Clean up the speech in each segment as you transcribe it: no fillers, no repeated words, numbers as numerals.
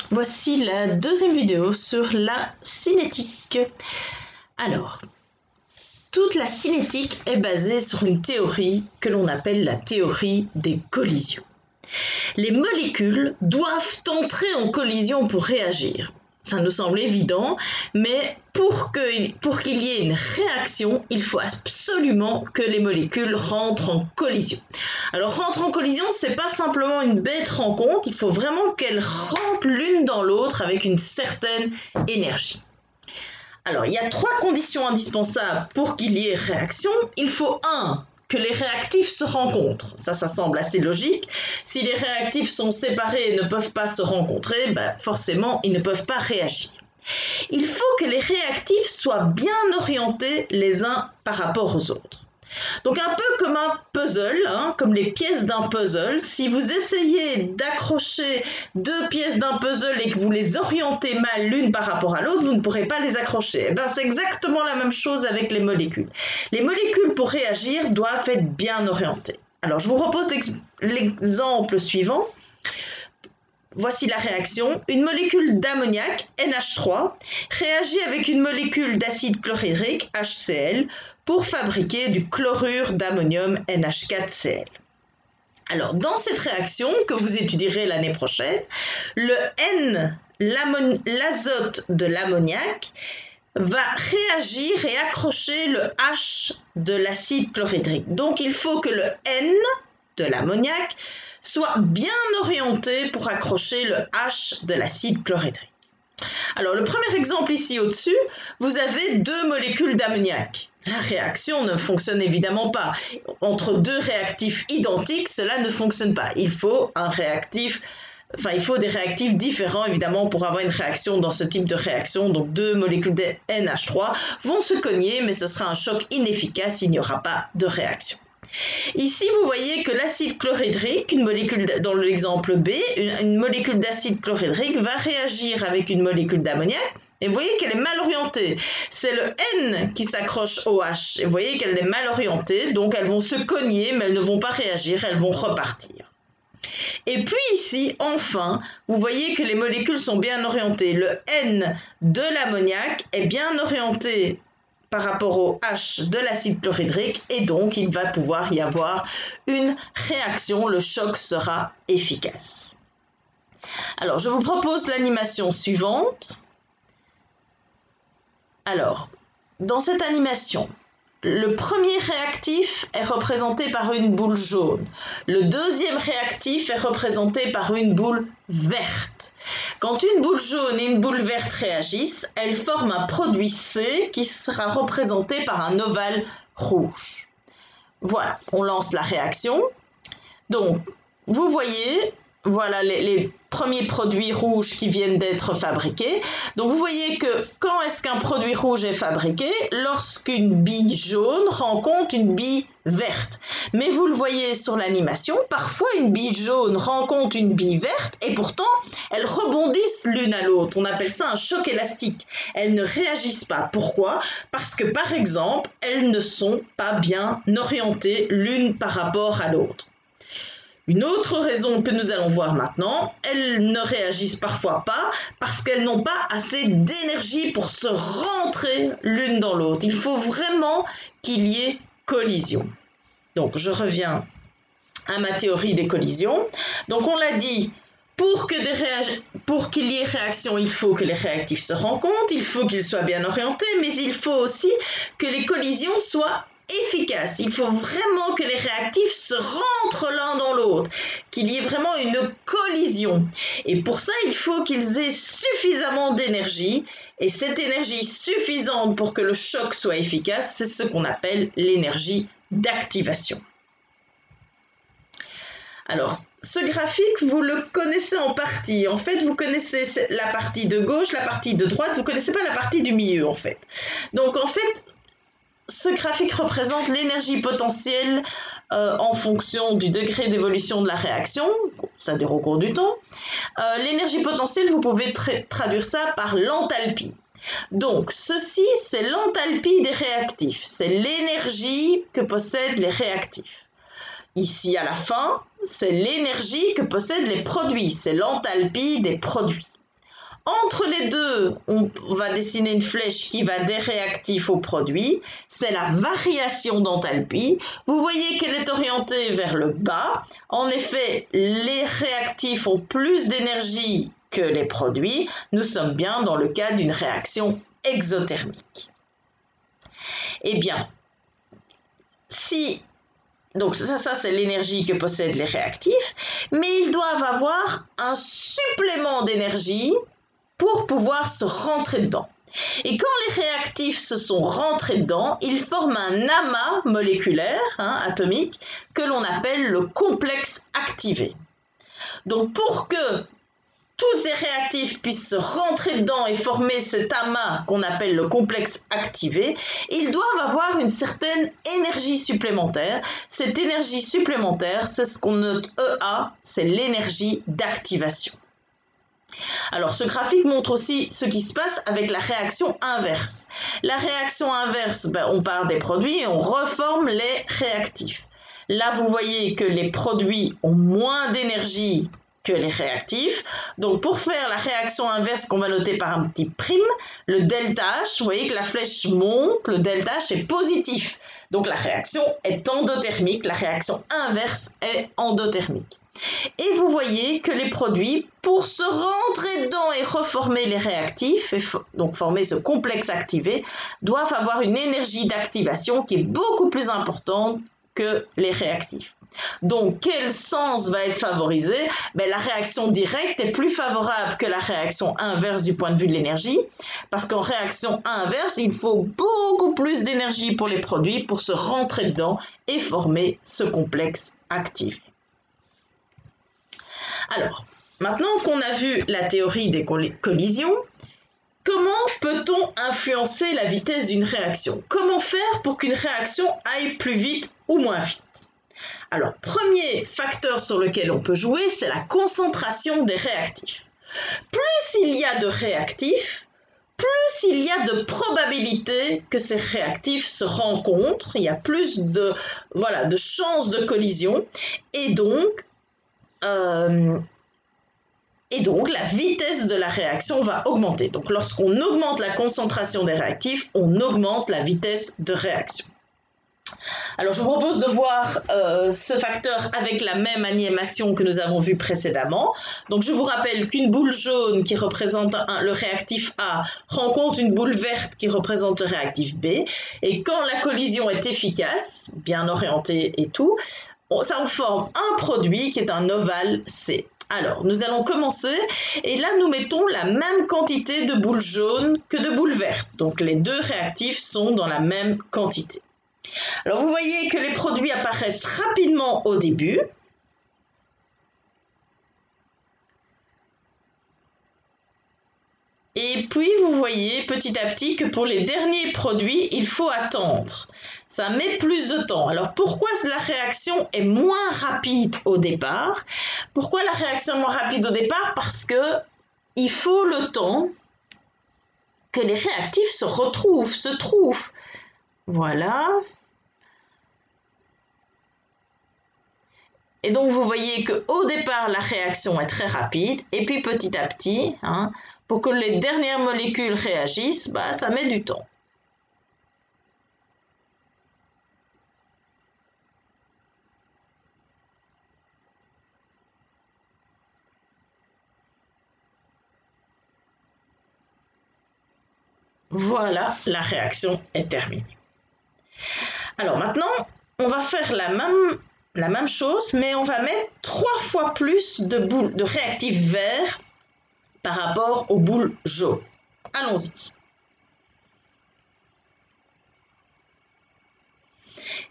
Voici la deuxième vidéo sur la cinétique. Alors, toute la cinétique est basée sur une théorie que l'on appelle la théorie des collisions. Les molécules doivent entrer en collision pour réagir. Ça nous semble évident, mais pour qu'il y ait une réaction, il faut absolument que les molécules rentrent en collision. Alors, rentrer en collision, c'est pas simplement une bête rencontre, il faut vraiment qu'elles rentrent l'une dans l'autre avec une certaine énergie. Alors, il y a 3 conditions indispensables pour qu'il y ait réaction. Il faut que les réactifs se rencontrent. Ça semble assez logique. Si les réactifs sont séparés et ne peuvent pas se rencontrer, forcément, ils ne peuvent pas réagir. Il faut que les réactifs soient bien orientés les uns par rapport aux autres. Donc un peu comme un puzzle, comme les pièces d'un puzzle, si vous essayez d'accrocher 2 pièces d'un puzzle et que vous les orientez mal l'une par rapport à l'autre, vous ne pourrez pas les accrocher. C'est exactement la même chose avec les molécules. Les molécules, pour réagir, doivent être bien orientées. Alors je vous propose l'exemple suivant. Voici la réaction. Une molécule d'ammoniac, NH3, réagit avec une molécule d'acide chlorhydrique, HCl, pour fabriquer du chlorure d'ammonium, NH4Cl. Alors, dans cette réaction, que vous étudierez l'année prochaine, le N, l'azote de l'ammoniac, va réagir et accrocher le H de l'acide chlorhydrique. Donc, il faut que le N de l'ammoniac soit bien orienté pour accrocher le H de l'acide chlorhydrique. Alors, le premier exemple ici au-dessus, vous avez 2 molécules d'ammoniac. La réaction ne fonctionne évidemment pas. Entre 2 réactifs identiques, cela ne fonctionne pas. Il faut des réactifs différents, évidemment, pour avoir une réaction dans ce type de réaction. Donc, 2 molécules de NH3 vont se cogner, mais ce sera un choc inefficace, il n'y aura pas de réaction. Ici, vous voyez que l'acide chlorhydrique, une molécule dans l'exemple B, une molécule d'acide chlorhydrique va réagir avec une molécule d'ammoniac. Et vous voyez qu'elle est mal orientée. C'est le N qui s'accroche au H. Et vous voyez qu'elle est mal orientée, donc elles vont se cogner, mais elles ne vont pas réagir, elles vont repartir. Et puis ici, enfin, vous voyez que les molécules sont bien orientées. Le N de l'ammoniac est bien orienté par rapport au H de l'acide chlorhydrique et donc il va pouvoir y avoir une réaction, le choc sera efficace. Alors, je vous propose l'animation suivante. Alors, dans cette animation, le premier réactif est représenté par une boule jaune. Le deuxième réactif est représenté par une boule verte. Quand une boule jaune et une boule verte réagissent, elles forment un produit C qui sera représenté par un ovale rouge. Voilà, on lance la réaction. Donc, vous voyez, voilà les premiers produits rouges qui viennent d'être fabriqués. Donc, vous voyez que quand est-ce qu'un produit rouge est fabriqué? Lorsqu'une bille jaune rencontre une bille verte. Mais vous le voyez sur l'animation, parfois une bille jaune rencontre une bille verte et pourtant elles rebondissent l'une à l'autre. On appelle ça un choc élastique. Elles ne réagissent pas. Pourquoi? Parce que par exemple, elles ne sont pas bien orientées l'une par rapport à l'autre. Une autre raison que nous allons voir maintenant, elles ne réagissent parfois pas parce qu'elles n'ont pas assez d'énergie pour se rentrer l'une dans l'autre. Il faut vraiment qu'il y ait collision. Donc, je reviens à ma théorie des collisions. Donc, on l'a dit, pour qu'il y ait réaction, il faut que les réactifs se rencontrent, il faut qu'ils soient bien orientés, mais il faut aussi que les collisions soient efficaces. Il faut vraiment que les réactifs se rentrent l'un dans l'autre, qu'il y ait vraiment une collision. Et pour ça, il faut qu'ils aient suffisamment d'énergie. Et cette énergie suffisante pour que le choc soit efficace, c'est ce qu'on appelle l'énergie d'activation. Alors, ce graphique, vous le connaissez en partie. En fait, vous connaissez la partie de gauche, la partie de droite, vous ne connaissez pas la partie du milieu, en fait. Donc, en fait, ce graphique représente l'énergie potentielle en fonction du degré d'évolution de la réaction, c'est-à-dire au cours du temps. L'énergie potentielle, vous pouvez traduire ça par l'enthalpie. Donc, ceci, c'est l'enthalpie des réactifs. C'est l'énergie que possèdent les réactifs. Ici, à la fin, c'est l'énergie que possèdent les produits. C'est l'enthalpie des produits. Entre les deux, on va dessiner une flèche qui va des réactifs au produit. C'est la variation d'enthalpie. Vous voyez qu'elle est orientée vers le bas. En effet, les réactifs ont plus d'énergie que les produits. Nous sommes bien dans le cas d'une réaction exothermique. Eh bien, donc ça c'est l'énergie que possèdent les réactifs, mais ils doivent avoir un supplément d'énergie pour pouvoir se rentrer dedans. Et quand les réactifs se sont rentrés dedans, ils forment un amas moléculaire, atomique, que l'on appelle le complexe activé. Donc pour que tous ces réactifs puissent se rentrer dedans et former cet amas qu'on appelle le complexe activé, ils doivent avoir une certaine énergie supplémentaire. Cette énergie supplémentaire, c'est ce qu'on note EA, c'est l'énergie d'activation. Alors ce graphique montre aussi ce qui se passe avec la réaction inverse. La réaction inverse, on part des produits et on reforme les réactifs. Là, vous voyez que les produits ont moins d'énergie que les réactifs. Donc pour faire la réaction inverse qu'on va noter par un petit prime, le delta H, vous voyez que la flèche monte, le delta H est positif. Donc la réaction est endothermique, la réaction inverse est endothermique. Et vous voyez que les produits, pour se rentrer dedans et reformer les réactifs, et donc former ce complexe activé, doivent avoir une énergie d'activation qui est beaucoup plus importante que les réactifs. Donc, quel sens va être favorisé? La réaction directe est plus favorable que la réaction inverse du point de vue de l'énergie, parce qu'en réaction inverse, il faut beaucoup plus d'énergie pour les produits pour se rentrer dedans et former ce complexe activé. Alors, maintenant qu'on a vu la théorie des collisions, comment peut-on influencer la vitesse d'une réaction? Comment faire pour qu'une réaction aille plus vite ou moins vite? Alors, premier facteur sur lequel on peut jouer, c'est la concentration des réactifs. Plus il y a de réactifs, plus il y a de probabilité que ces réactifs se rencontrent, il y a plus de chances de collision, et donc la vitesse de la réaction va augmenter. Donc lorsqu'on augmente la concentration des réactifs, on augmente la vitesse de réaction. Alors je vous propose de voir ce facteur avec la même animation que nous avons vu précédemment. Donc je vous rappelle qu'une boule jaune qui représente le réactif A rencontre une boule verte qui représente le réactif B. Et quand la collision est efficace, bien orientée et tout, ça en forme un produit qui est un ovale C. Alors, nous allons commencer et là, nous mettons la même quantité de boules jaunes que de boules vertes. Donc, les deux réactifs sont dans la même quantité. Alors, vous voyez que les produits apparaissent rapidement au début. Et puis, vous voyez petit à petit que pour les derniers produits, il faut attendre. Ça met plus de temps. Alors, pourquoi la réaction est moins rapide au départ? Pourquoi la réaction est moins rapide au départ? Parce qu'il faut le temps que les réactifs se trouvent. Voilà. Et donc, vous voyez qu'au départ, la réaction est très rapide. Et puis, petit à petit, pour que les dernières molécules réagissent, ça met du temps. Voilà, la réaction est terminée. Alors maintenant, on va faire la même chose, mais on va mettre 3 fois plus de réactifs verts par rapport aux boules jaunes. Allons-y.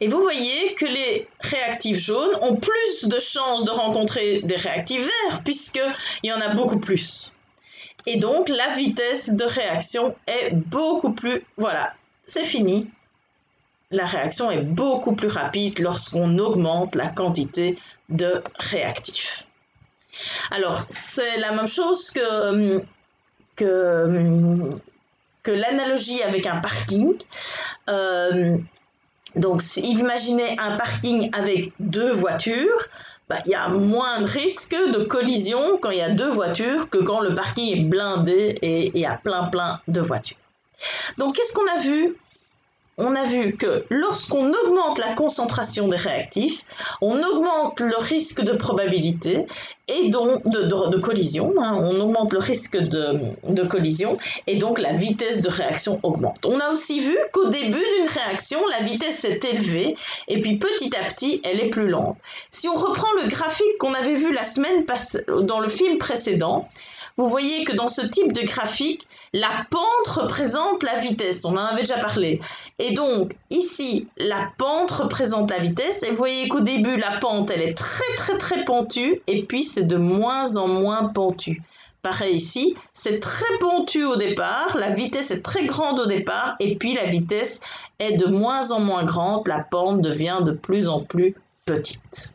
Et vous voyez que les réactifs jaunes ont plus de chances de rencontrer des réactifs verts, puisqu'il y en a beaucoup plus. Et donc, la vitesse de réaction est beaucoup plus... Voilà, c'est fini. La réaction est beaucoup plus rapide lorsqu'on augmente la quantité de réactifs. Alors, c'est la même chose que l'analogie avec un parking. Donc, imaginez un parking avec 2 voitures. il y a moins de risque de collision quand il y a deux voitures que quand le parking est blindé et il y a plein de voitures. Donc, qu'est-ce qu'on a vu? On a vu que lorsqu'on augmente la concentration des réactifs, on augmente le risque de probabilité et donc de collision, on augmente le risque de collision et donc la vitesse de réaction augmente. On a aussi vu qu'au début d'une réaction, la vitesse est élevée et puis petit à petit, elle est plus lente. Si on reprend le graphique qu'on avait vu la semaine passée dans le film précédent, vous voyez que dans ce type de graphique, la pente représente la vitesse, on en avait déjà parlé. Et donc ici, la pente représente la vitesse et vous voyez qu'au début, la pente, elle est très pentue et puis c'est de moins en moins pentu. Pareil ici, c'est très pentu au départ, la vitesse est très grande au départ et puis la vitesse est de moins en moins grande, la pente devient de plus en plus petite.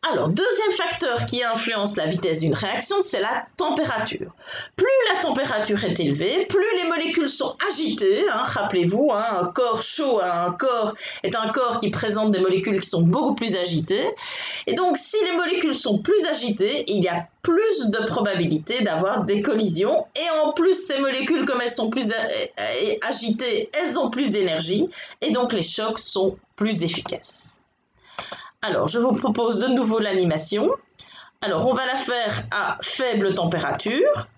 Alors, deuxième facteur qui influence la vitesse d'une réaction, c'est la température. Plus la température est élevée, plus les molécules sont agitées. Rappelez-vous, un corps chaud est un corps qui présente des molécules qui sont beaucoup plus agitées. Et donc, si les molécules sont plus agitées, il y a plus de probabilité d'avoir des collisions. Et en plus, ces molécules, comme elles sont plus agitées, elles ont plus d'énergie. Et donc, les chocs sont plus efficaces. Alors, je vous propose de nouveau l'animation. Alors, on va la faire à faible température.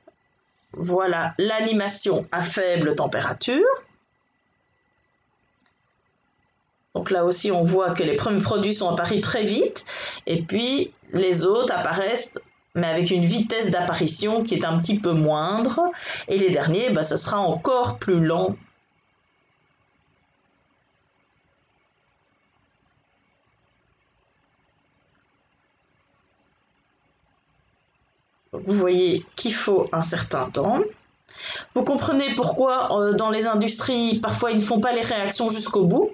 Voilà l'animation à faible température. Donc là aussi, on voit que les premiers produits sont apparus très vite. Et puis, les autres apparaissent, mais avec une vitesse d'apparition qui est un petit peu moindre. Et les derniers, ça sera encore plus lent. Vous voyez qu'il faut un certain temps. Vous comprenez pourquoi dans les industries, parfois ils ne font pas les réactions jusqu'au bout.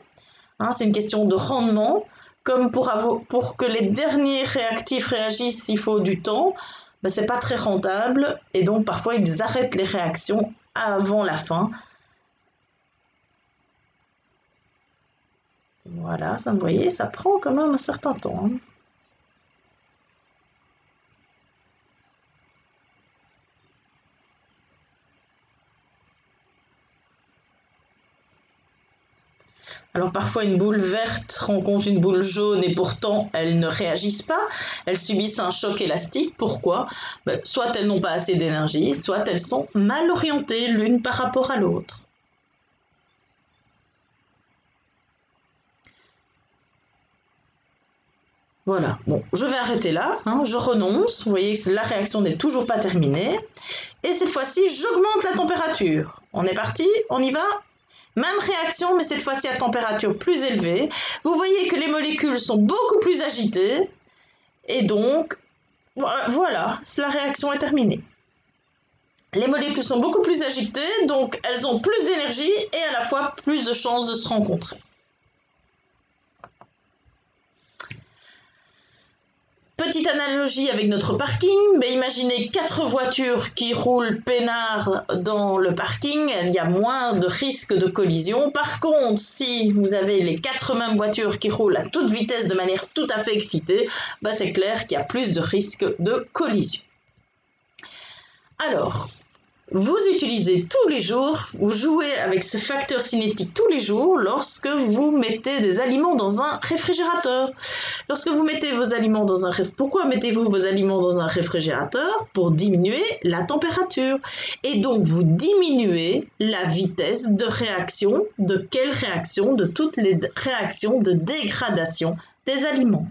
C'est une question de rendement. Comme pour que les derniers réactifs réagissent, il faut du temps. Ce n'est pas très rentable et donc parfois ils arrêtent les réactions avant la fin. Voilà, vous voyez, ça prend quand même un certain temps. Alors parfois une boule verte rencontre une boule jaune et pourtant elles ne réagissent pas, elles subissent un choc élastique. Pourquoi? Soit elles n'ont pas assez d'énergie, soit elles sont mal orientées l'une par rapport à l'autre. Voilà, bon, je vais arrêter là, je renonce. Vous voyez que la réaction n'est toujours pas terminée. Et cette fois-ci, j'augmente la température. On est parti, on y va? Même réaction, mais cette fois-ci à température plus élevée. Vous voyez que les molécules sont beaucoup plus agitées. Et donc, voilà, la réaction est terminée. Les molécules sont beaucoup plus agitées, donc elles ont plus d'énergie et à la fois plus de chances de se rencontrer. Petite analogie avec notre parking, imaginez 4 voitures qui roulent peinard dans le parking, il y a moins de risque de collision. Par contre, si vous avez les 4 mêmes voitures qui roulent à toute vitesse de manière tout à fait excitée, c'est clair qu'il y a plus de risque de collision. Alors, vous utilisez tous les jours, vous jouez avec ce facteur cinétique tous les jours lorsque vous mettez des aliments dans un réfrigérateur. Lorsque vous mettez vos aliments dans un réfrigérateur, pourquoi mettez-vous vos aliments dans un réfrigérateur? Pour diminuer la température. Et donc vous diminuez la vitesse de réaction. De quelle réaction? De toutes les réactions de dégradation des aliments.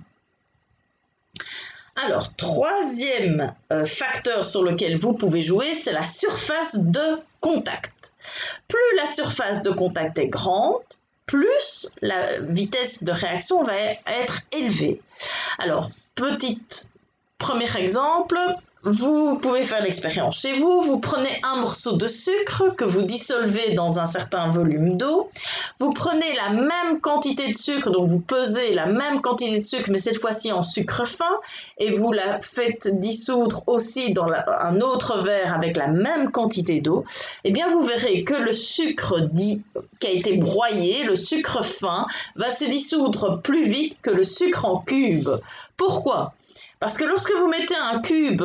Alors, troisième facteur sur lequel vous pouvez jouer, c'est la surface de contact. Plus la surface de contact est grande, plus la vitesse de réaction va être élevée. Alors, premier exemple, vous pouvez faire l'expérience chez vous. Vous prenez un morceau de sucre que vous dissolvez dans un certain volume d'eau. Vous prenez la même quantité de sucre, donc vous pesez la même quantité de sucre, mais cette fois-ci en sucre fin, et vous la faites dissoudre aussi dans un autre verre avec la même quantité d'eau. Eh bien, vous verrez que le sucre qui a été broyé, le sucre fin, va se dissoudre plus vite que le sucre en cube. Pourquoi ? Parce que lorsque vous mettez un cube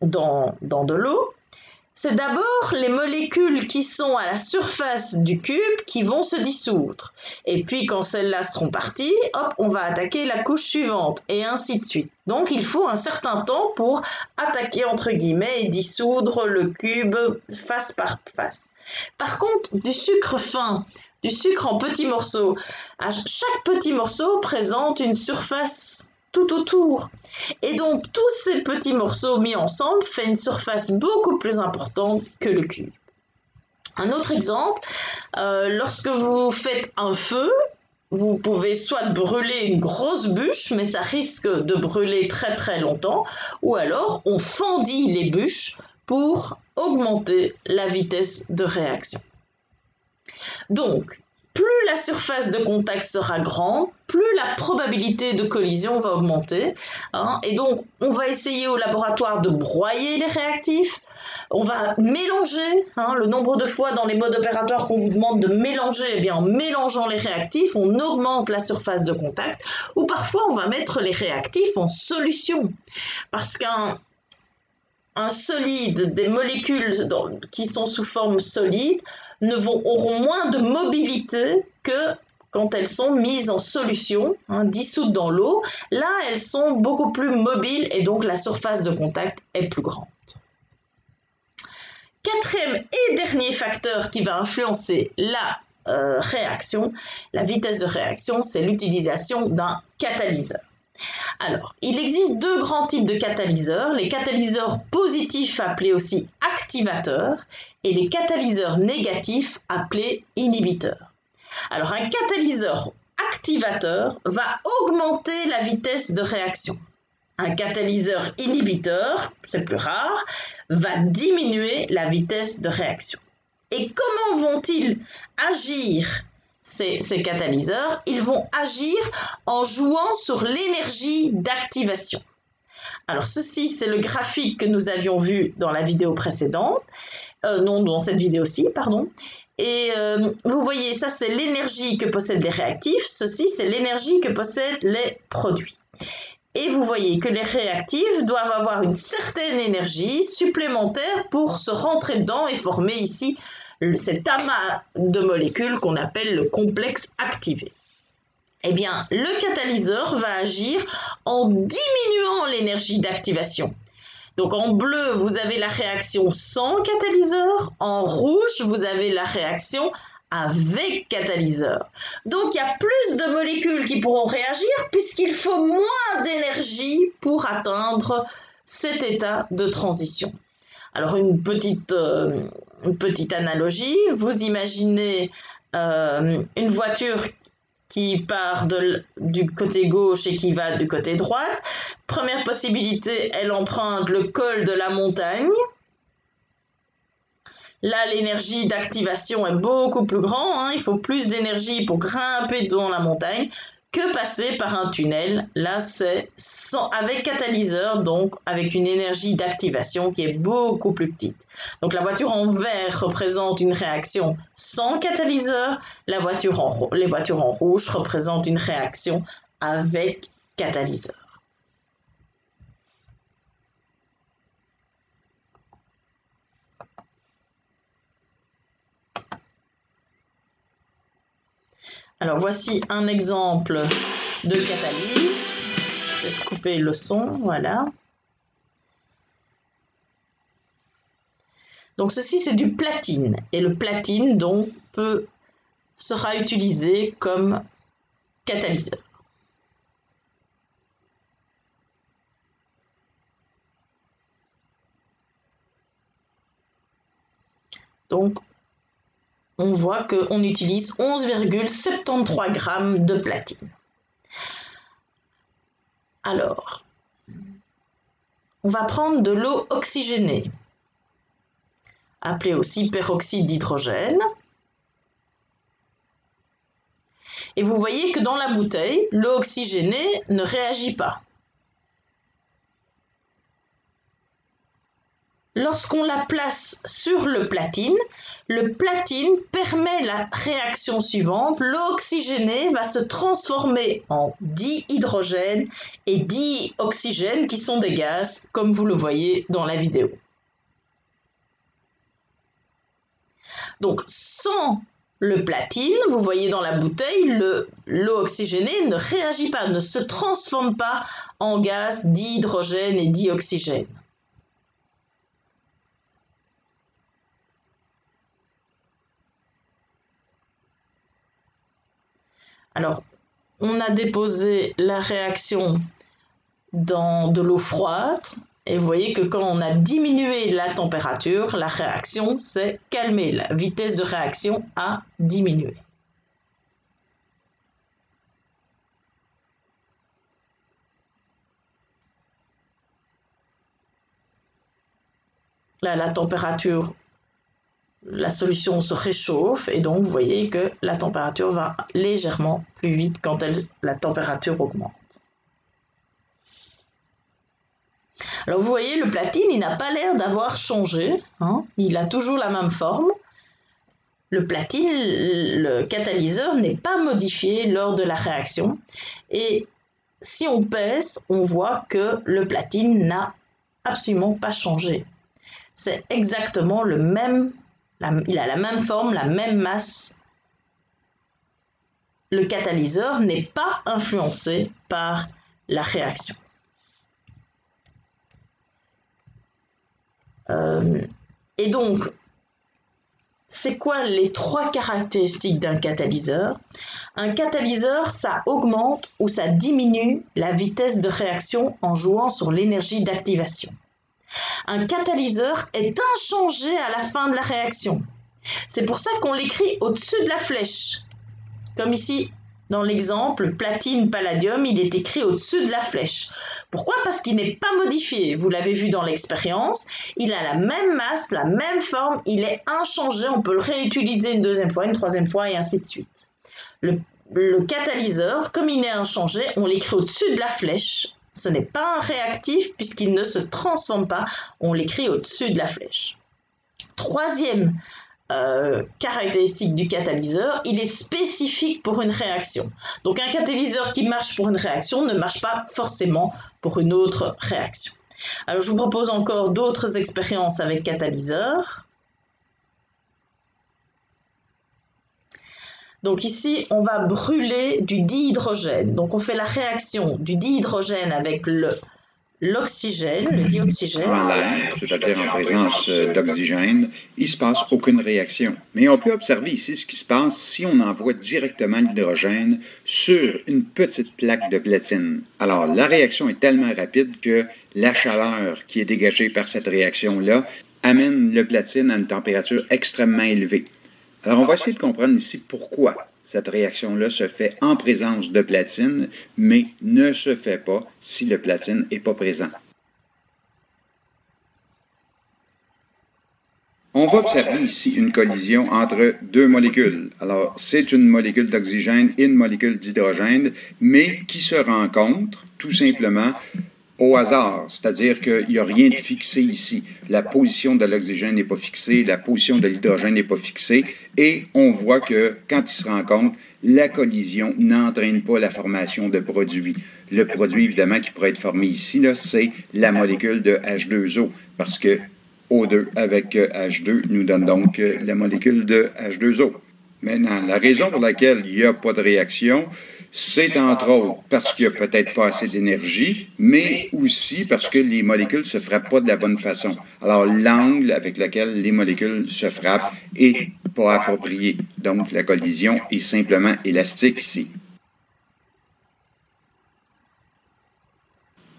dans de l'eau, c'est d'abord les molécules qui sont à la surface du cube qui vont se dissoudre. Et puis quand celles-là seront parties, hop, on va attaquer la couche suivante et ainsi de suite. Donc il faut un certain temps pour attaquer entre guillemets et dissoudre le cube face par face. Par contre, du sucre fin, du sucre en petits morceaux, chaque petit morceau présente une surface tout autour. Et donc, tous ces petits morceaux mis ensemble font une surface beaucoup plus importante que le cube. Un autre exemple, lorsque vous faites un feu, vous pouvez soit brûler une grosse bûche, mais ça risque de brûler très très longtemps, ou alors on fendit les bûches pour augmenter la vitesse de réaction. Donc, plus la surface de contact sera grande, plus la probabilité de collision va augmenter. Et donc, on va essayer au laboratoire de broyer les réactifs. On va mélanger, le nombre de fois dans les modes opératoires qu'on vous demande de mélanger, eh bien, en mélangeant les réactifs, on augmente la surface de contact. Ou parfois, on va mettre les réactifs en solution. Parce qu'un solide, des molécules qui sont sous forme solide, auront moins de mobilité que quand elles sont mises en solution, dissoutes dans l'eau. Là, elles sont beaucoup plus mobiles et donc la surface de contact est plus grande. Quatrième et dernier facteur qui va influencer la réaction, la vitesse de réaction, c'est l'utilisation d'un catalyseur. Alors, il existe deux grands types de catalyseurs, les catalyseurs positifs appelés aussi activateurs et les catalyseurs négatifs appelés inhibiteurs. Alors, un catalyseur activateur va augmenter la vitesse de réaction. Un catalyseur inhibiteur, c'est plus rare, va diminuer la vitesse de réaction. Et comment vont-ils agir ces catalyseurs? Ils vont agir en jouant sur l'énergie d'activation. Alors ceci, c'est le graphique que nous avions vu dans la vidéo précédente, non, dans cette vidéo-ci, pardon. Et vous voyez, ça c'est l'énergie que possèdent les réactifs, ceci c'est l'énergie que possèdent les produits. Et vous voyez que les réactifs doivent avoir une certaine énergie supplémentaire pour se rentrer dedans et former ici cet amas de molécules qu'on appelle le complexe activé. Eh bien, le catalyseur va agir en diminuant l'énergie d'activation. Donc en bleu, vous avez la réaction sans catalyseur, en rouge, vous avez la réaction avec catalyseur. Donc il y a plus de molécules qui pourront réagir puisqu'il faut moins d'énergie pour atteindre cet état de transition. Alors une petite analogie, vous imaginez une voiture qui part du côté gauche et qui va du côté droite. Première possibilité, elle emprunte le col de la montagne. Là, l'énergie d'activation est beaucoup plus grande. Il faut plus d'énergie pour grimper dans la montagne que passer par un tunnel. Là, c'est avec catalyseur, donc avec une énergie d'activation qui est beaucoup plus petite. Donc la voiture en vert représente une réaction sans catalyseur. Les voitures en rouge représentent une réaction avec catalyseur. Alors voici un exemple de catalyse. Je vais couper le son, voilà. Donc ceci c'est du platine et le platine donc sera utilisé comme catalyseur. Donc on voit qu'on utilise 11,73 grammes de platine. Alors, on va prendre de l'eau oxygénée, appelée aussi peroxyde d'hydrogène. Et vous voyez que dans la bouteille, l'eau oxygénée ne réagit pas. Lorsqu'on la place sur le platine permet la réaction suivante. L'eau oxygénée va se transformer en dihydrogène et dioxygène qui sont des gaz, comme vous le voyez dans la vidéo. Donc, sans le platine, vous voyez dans la bouteille, l'eau oxygénée ne réagit pas, ne se transforme pas en gaz dihydrogène et dioxygène. Alors, on a déposé la réaction dans de l'eau froide et vous voyez que quand on a diminué la température, la réaction s'est calmée, la vitesse de réaction a diminué. Là, la température, la solution se réchauffe et donc vous voyez que la température va légèrement plus vite quand la température augmente. Alors vous voyez, le platine, il n'a pas l'air d'avoir changé, hein, il a toujours la même forme. Le platine, le catalyseur, n'est pas modifié lors de la réaction et si on pèse, on voit que le platine n'a absolument pas changé. C'est exactement le même. Il a la même forme, la même masse. Le catalyseur n'est pas influencé par la réaction. Et donc, c'est quoi les trois caractéristiques d'un catalyseur? Un catalyseur, ça augmente ou ça diminue la vitesse de réaction en jouant sur l'énergie d'activation. Un catalyseur est inchangé à la fin de la réaction. C'est pour ça qu'on l'écrit au-dessus de la flèche. Comme ici, dans l'exemple, platine-palladium, il est écrit au-dessus de la flèche. Pourquoi? Parce qu'il n'est pas modifié. Vous l'avez vu dans l'expérience, il a la même masse, la même forme, il est inchangé. On peut le réutiliser une deuxième fois, une troisième fois et ainsi de suite. Le catalyseur, comme il est inchangé, on l'écrit au-dessus de la flèche. Ce n'est pas un réactif puisqu'il ne se transforme pas, on l'écrit au-dessus de la flèche. Troisième caractéristique du catalyseur, il est spécifique pour une réaction. Donc un catalyseur qui marche pour une réaction ne marche pas forcément pour une autre réaction. Alors je vous propose encore d'autres expériences avec catalyseur. Donc ici, on va brûler du dihydrogène. Donc on fait la réaction du dihydrogène avec l'oxygène, le dioxygène. En l'air, c'est-à-dire en présence d'oxygène, il ne se passe aucune réaction. Mais on peut observer ici ce qui se passe si on envoie directement l'hydrogène sur une petite plaque de platine. Alors, la réaction est tellement rapide que la chaleur qui est dégagée par cette réaction-là amène le platine à une température extrêmement élevée. Alors, on va essayer de comprendre ici pourquoi cette réaction-là se fait en présence de platine, mais ne se fait pas si le platine n'est pas présent. On va observer ici une collision entre deux molécules. Alors, c'est une molécule d'oxygène et une molécule d'hydrogène, mais qui se rencontrent tout simplement au hasard, c'est-à-dire qu'il n'y a rien de fixé ici. La position de l'oxygène n'est pas fixée, la position de l'hydrogène n'est pas fixée, et on voit que quand ils se rencontrent, la collision n'entraîne pas la formation de produits. Le produit, évidemment, qui pourrait être formé ici, c'est la molécule de H2O, parce que O2 avec H2 nous donne donc la molécule de H2O. Maintenant, la raison pour laquelle il n'y a pas de réaction, c'est entre autres parce qu'il n'y a peut-être pas assez d'énergie, mais aussi parce que les molécules ne se frappent pas de la bonne façon. Alors, l'angle avec lequel les molécules se frappent n'est pas approprié. Donc, la collision est simplement élastique ici.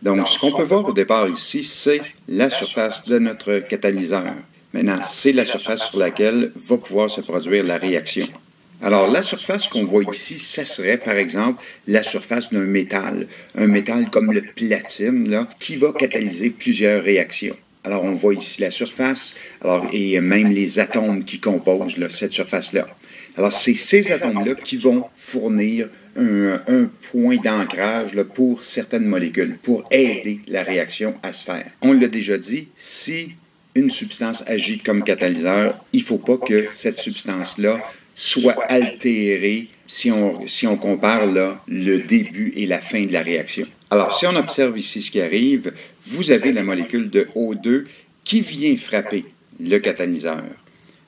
Donc, ce qu'on peut voir au départ ici, c'est la surface de notre catalyseur. Maintenant, c'est la surface sur laquelle va pouvoir se produire la réaction. Alors, la surface qu'on voit ici, ça serait, par exemple, la surface d'un métal. Un métal comme le platine, là, qui va catalyser plusieurs réactions. Alors, on voit ici la surface, et même les atomes qui composent là, cette surface-là. Alors, c'est ces atomes-là qui vont fournir un point d'ancrage pour certaines molécules, pour aider la réaction à se faire. On l'a déjà dit, si une substance agit comme catalyseur, il ne faut pas que cette substance-là soit altérée si on compare là, le début et la fin de la réaction. Alors, si on observe ici ce qui arrive, vous avez la molécule de O2 qui vient frapper le catalyseur.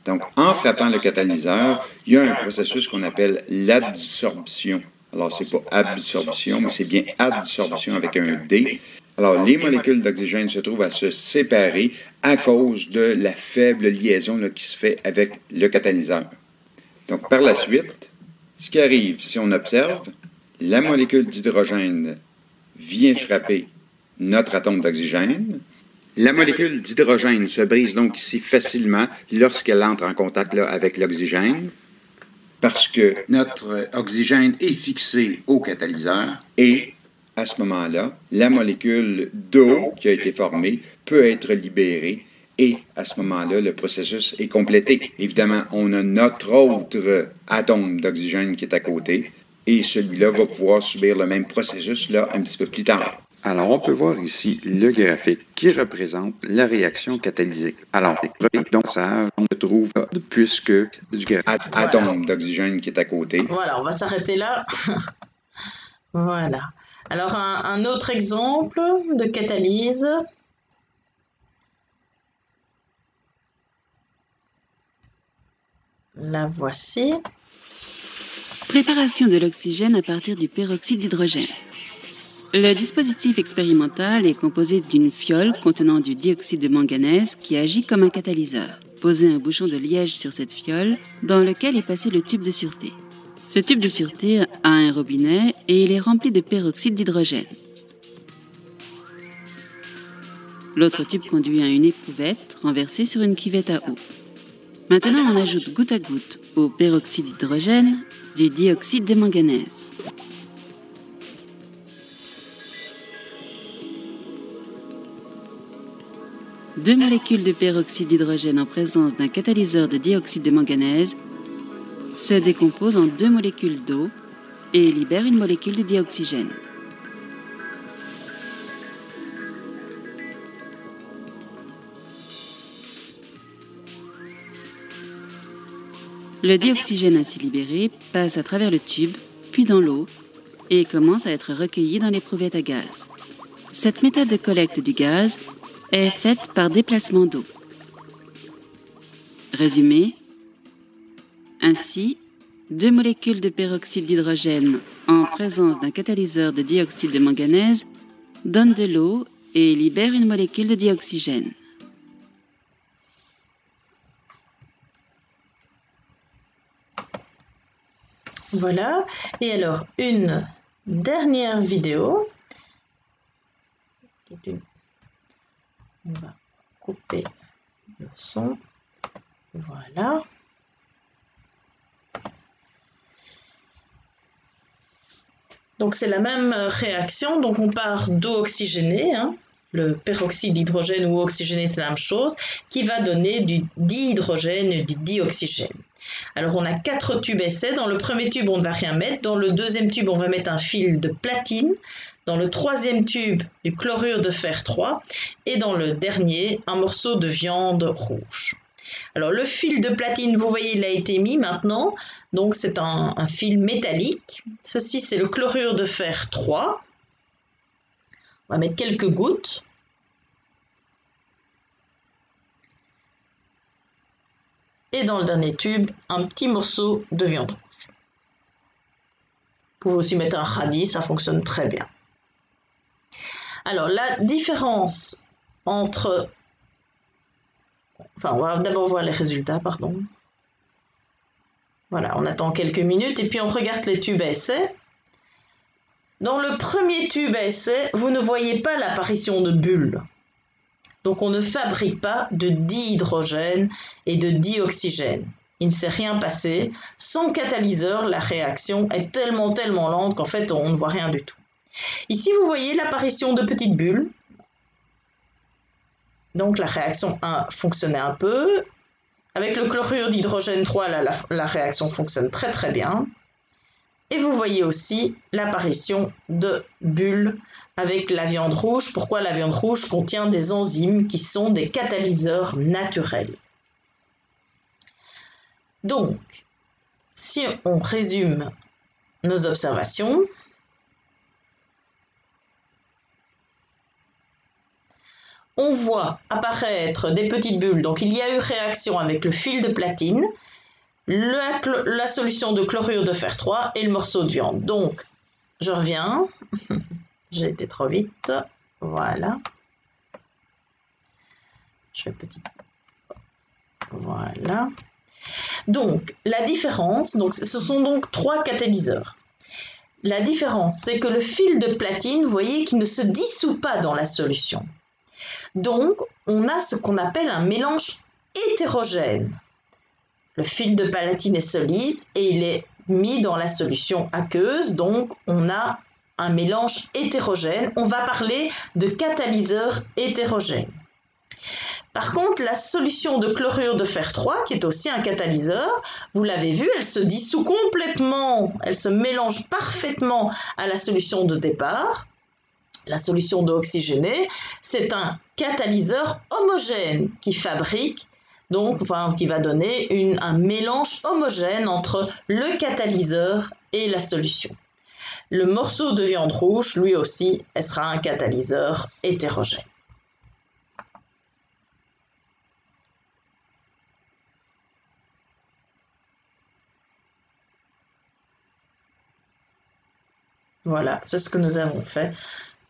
Donc, en frappant le catalyseur, il y a un processus qu'on appelle l'adsorption. Alors, ce n'est pas absorption, mais c'est bien adsorption avec un D. Alors, les molécules d'oxygène se trouvent à se séparer à cause de la faible liaison là, qui se fait avec le catalyseur. Donc, par la suite, ce qui arrive, si on observe, la molécule d'hydrogène vient frapper notre atome d'oxygène. La molécule d'hydrogène se brise donc ici facilement lorsqu'elle entre en contact là, avec l'oxygène, parce que notre oxygène est fixé au catalyseur et à ce moment-là, la molécule d'eau qui a été formée peut être libérée et à ce moment-là, le processus est complété. Évidemment, on a notre autre atome d'oxygène qui est à côté et celui-là va pouvoir subir le même processus là, un petit peu plus tard. Alors, on peut voir ici le graphique qui représente la réaction catalytique. Alors, donc ça, on se trouve puisque du atome d'oxygène qui est à côté. Voilà, on va s'arrêter là. Voilà. Alors, un autre exemple de catalyse. La voici. Préparation de l'oxygène à partir du peroxyde d'hydrogène. Le dispositif expérimental est composé d'une fiole contenant du dioxyde de manganèse qui agit comme un catalyseur. Posez un bouchon de liège sur cette fiole dans lequel est passé le tube de sûreté. Ce tube de sûreté a un robinet et il est rempli de peroxyde d'hydrogène. L'autre tube conduit à une éprouvette renversée sur une cuvette à eau. Maintenant, on ajoute goutte à goutte au peroxyde d'hydrogène du dioxyde de manganèse. Deux molécules de peroxyde d'hydrogène en présence d'un catalyseur de dioxyde de manganèse se décomposent en deux molécules d'eau et libèrent une molécule de dioxygène. Le dioxygène ainsi libéré passe à travers le tube, puis dans l'eau, et commence à être recueilli dans l'éprouvette à gaz. Cette méthode de collecte du gaz est faite par déplacement d'eau. Résumé. Ainsi, deux molécules de peroxyde d'hydrogène en présence d'un catalyseur de dioxyde de manganèse donnent de l'eau et libèrent une molécule de dioxygène. Voilà. Et alors, une dernière vidéo. On va couper le son. Voilà. Donc, c'est la même réaction. Donc, on part d'eau oxygénée, hein. Le peroxyde d'hydrogène ou oxygéné, c'est la même chose, qui va donner du dihydrogène et du dioxygène. Alors, on a 4 tubes essais. Dans le premier tube, on ne va rien mettre. Dans le deuxième tube, on va mettre un fil de platine. Dans le troisième tube, du chlorure de fer 3. Et dans le dernier, un morceau de viande rouge. Alors, le fil de platine, vous voyez, il a été mis maintenant. Donc, c'est un fil métallique. Ceci, c'est le chlorure de fer 3. On va mettre quelques gouttes. Et dans le dernier tube, un petit morceau de viande rouge. Vous pouvez aussi mettre un radis, ça fonctionne très bien. Alors, la différence entre... Enfin, on va d'abord voir les résultats, pardon. Voilà, on attend quelques minutes et puis on regarde les tubes à essai. Dans le premier tube à essai, vous ne voyez pas l'apparition de bulles. Donc, on ne fabrique pas de dihydrogène et de dioxygène. il ne s'est rien passé. Sans catalyseur, la réaction est tellement lente qu'en fait, on ne voit rien du tout. Ici, vous voyez l'apparition de petites bulles. Donc, la réaction 1 fonctionnait un peu. Avec le chlorure d'hydrogène 3, la réaction fonctionne très bien. Et vous voyez aussi l'apparition de bulles avec la viande rouge. Pourquoi la viande rouge contient des enzymes qui sont des catalyseurs naturels. Donc, si on résume nos observations, on voit apparaître des petites bulles. Donc, il y a eu réaction avec le fil de platine, la solution de chlorure de fer 3 et le morceau de viande. Donc, je reviens. J'ai été trop vite. Voilà. Je fais petit. Voilà. Donc, la différence, ce sont donc 3 catalyseurs. La différence, c'est que le fil de platine, vous voyez, qui ne se dissout pas dans la solution. Donc, on a ce qu'on appelle un mélange hétérogène. Le fil de platine est solide et il est mis dans la solution aqueuse, donc on a un mélange hétérogène. On va parler de catalyseur hétérogène. Par contre, la solution de chlorure de fer 3, qui est aussi un catalyseur, vous l'avez vu, elle se dissout complètement, elle se mélange parfaitement à la solution de départ. La solution d'eau oxygénée, c'est un catalyseur homogène qui fabrique, qui va donner un mélange homogène entre le catalyseur et la solution. Le morceau de viande rouge, lui aussi, elle sera un catalyseur hétérogène. Voilà, c'est ce que nous avons fait.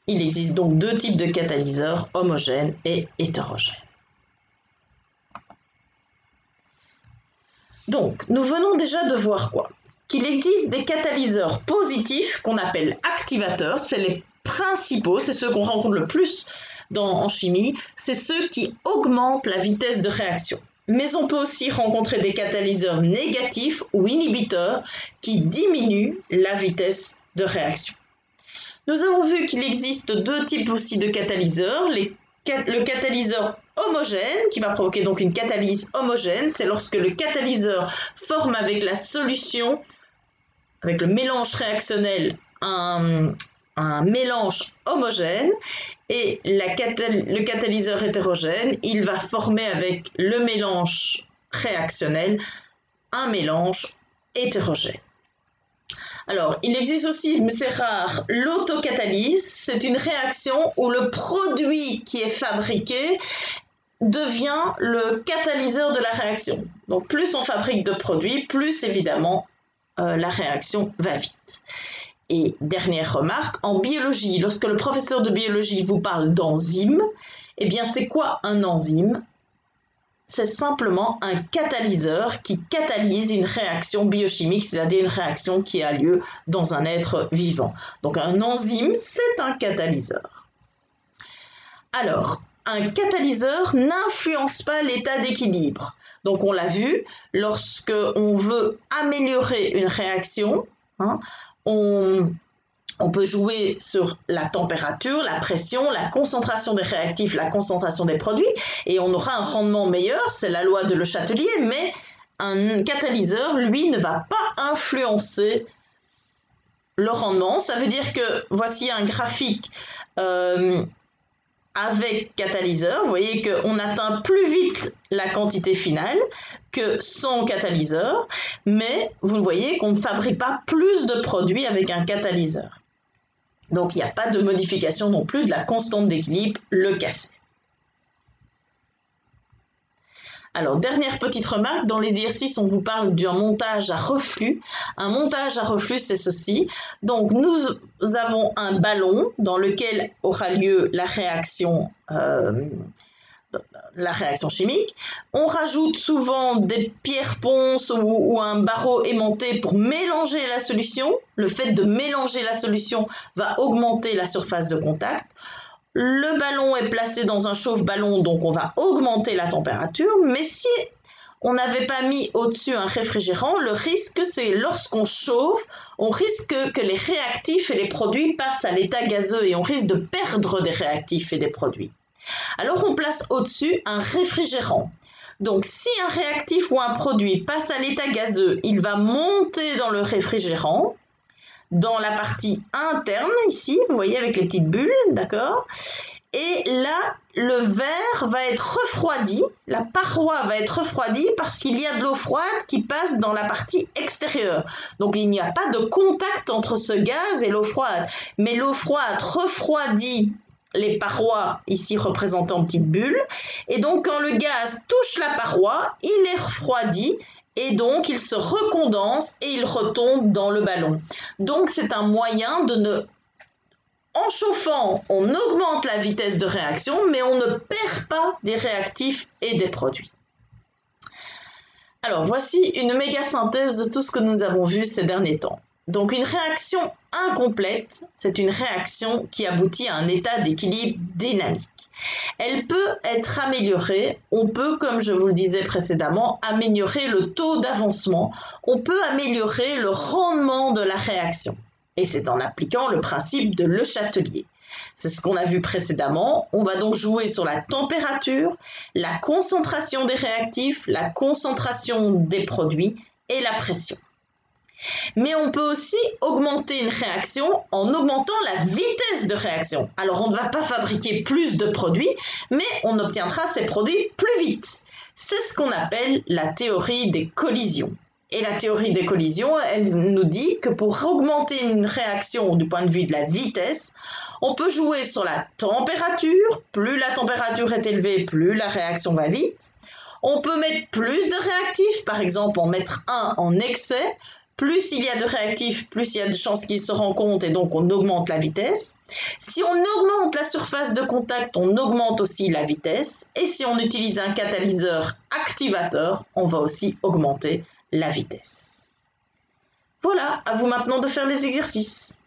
Il existe donc 2 types de catalyseurs, homogènes et hétérogènes. Donc, nous venons déjà de voir quoi? Qu'il existe des catalyseurs positifs qu'on appelle activateurs, c'est les principaux, c'est ceux qu'on rencontre le plus en chimie, c'est ceux qui augmentent la vitesse de réaction. Mais on peut aussi rencontrer des catalyseurs négatifs ou inhibiteurs qui diminuent la vitesse de réaction. Nous avons vu qu'il existe 2 types aussi de catalyseurs. Le catalyseur homogène, qui va provoquer donc une catalyse homogène, c'est lorsque le catalyseur forme avec la solution, avec le mélange réactionnel, un mélange homogène. Et le catalyseur hétérogène, il va former avec le mélange réactionnel un mélange hétérogène. Alors, il existe aussi, mais c'est rare, l'autocatalyse. C'est une réaction où le produit qui est fabriqué devient le catalyseur de la réaction. Donc, plus on fabrique de produits, plus évidemment la réaction va vite. Et dernière remarque, en biologie, lorsque le professeur de biologie vous parle d'enzyme, eh bien, c'est quoi un enzyme? C'est simplement un catalyseur qui catalyse une réaction biochimique, c'est-à-dire une réaction qui a lieu dans un être vivant. Donc un enzyme, c'est un catalyseur. Alors, un catalyseur n'influence pas l'état d'équilibre. Donc on l'a vu, lorsque on veut améliorer une réaction, on peut jouer sur la température, la pression, la concentration des réactifs, la concentration des produits, et on aura un rendement meilleur, c'est la loi de Le Chatelier, mais un catalyseur, lui, ne va pas influencer le rendement. Ça veut dire que, voici un graphique avec catalyseur, vous voyez qu'on atteint plus vite la quantité finale que sans catalyseur, mais vous voyez qu'on ne fabrique pas plus de produits avec un catalyseur. Donc il n'y a pas de modification non plus de la constante d'équilibre, le cassé. Alors, dernière petite remarque, dans les exercices, on vous parle d'un montage à reflux. Un montage à reflux, c'est ceci. Donc, nous avons un ballon dans lequel aura lieu la réaction chimique. On rajoute souvent des pierres ponces ou un barreau aimanté pour mélanger la solution. Le fait de mélanger la solution va augmenter la surface de contact. Le ballon est placé dans un chauffe-ballon, donc on va augmenter la température, mais si on n'avait pas mis au-dessus un réfrigérant, le risque c'est lorsqu'on chauffe, on risque que les réactifs et les produits passent à l'état gazeux et on risque de perdre des réactifs et des produits. Alors on place au-dessus un réfrigérant. Donc si un réactif ou un produit passe à l'état gazeux, il va monter dans le réfrigérant, dans la partie interne ici, vous voyez avec les petites bulles, d'accord ? Et là, le verre va être refroidi, la paroi va être refroidie parce qu'il y a de l'eau froide qui passe dans la partie extérieure. Donc il n'y a pas de contact entre ce gaz et l'eau froide, mais l'eau froide refroidit les parois ici représentées en petites bulles. Et donc quand le gaz touche la paroi, il est refroidi et donc il se recondense et il retombe dans le ballon. Donc c'est un moyen de ne... En chauffant, on augmente la vitesse de réaction, mais on ne perd pas des réactifs et des produits. Alors voici une méga synthèse de tout ce que nous avons vu ces derniers temps. Donc une réaction incomplète, c'est une réaction qui aboutit à un état d'équilibre dynamique. Elle peut être améliorée, on peut, comme je vous le disais précédemment, améliorer le taux d'avancement, on peut améliorer le rendement de la réaction. Et c'est en appliquant le principe de Le Chatelier. C'est ce qu'on a vu précédemment. On va donc jouer sur la température, la concentration des réactifs, la concentration des produits et la pression. Mais on peut aussi augmenter une réaction en augmentant la vitesse de réaction. Alors on ne va pas fabriquer plus de produits, mais on obtiendra ces produits plus vite. C'est ce qu'on appelle la théorie des collisions. Et la théorie des collisions, elle nous dit que pour augmenter une réaction du point de vue de la vitesse, on peut jouer sur la température. Plus la température est élevée, plus la réaction va vite. On peut mettre plus de réactifs, par exemple en mettre un en excès. Plus il y a de réactifs, plus il y a de chances qu'ils se rencontrent et donc on augmente la vitesse. Si on augmente la surface de contact, on augmente aussi la vitesse. Et si on utilise un catalyseur activateur, on va aussi augmenter la vitesse. Voilà, à vous maintenant de faire les exercices.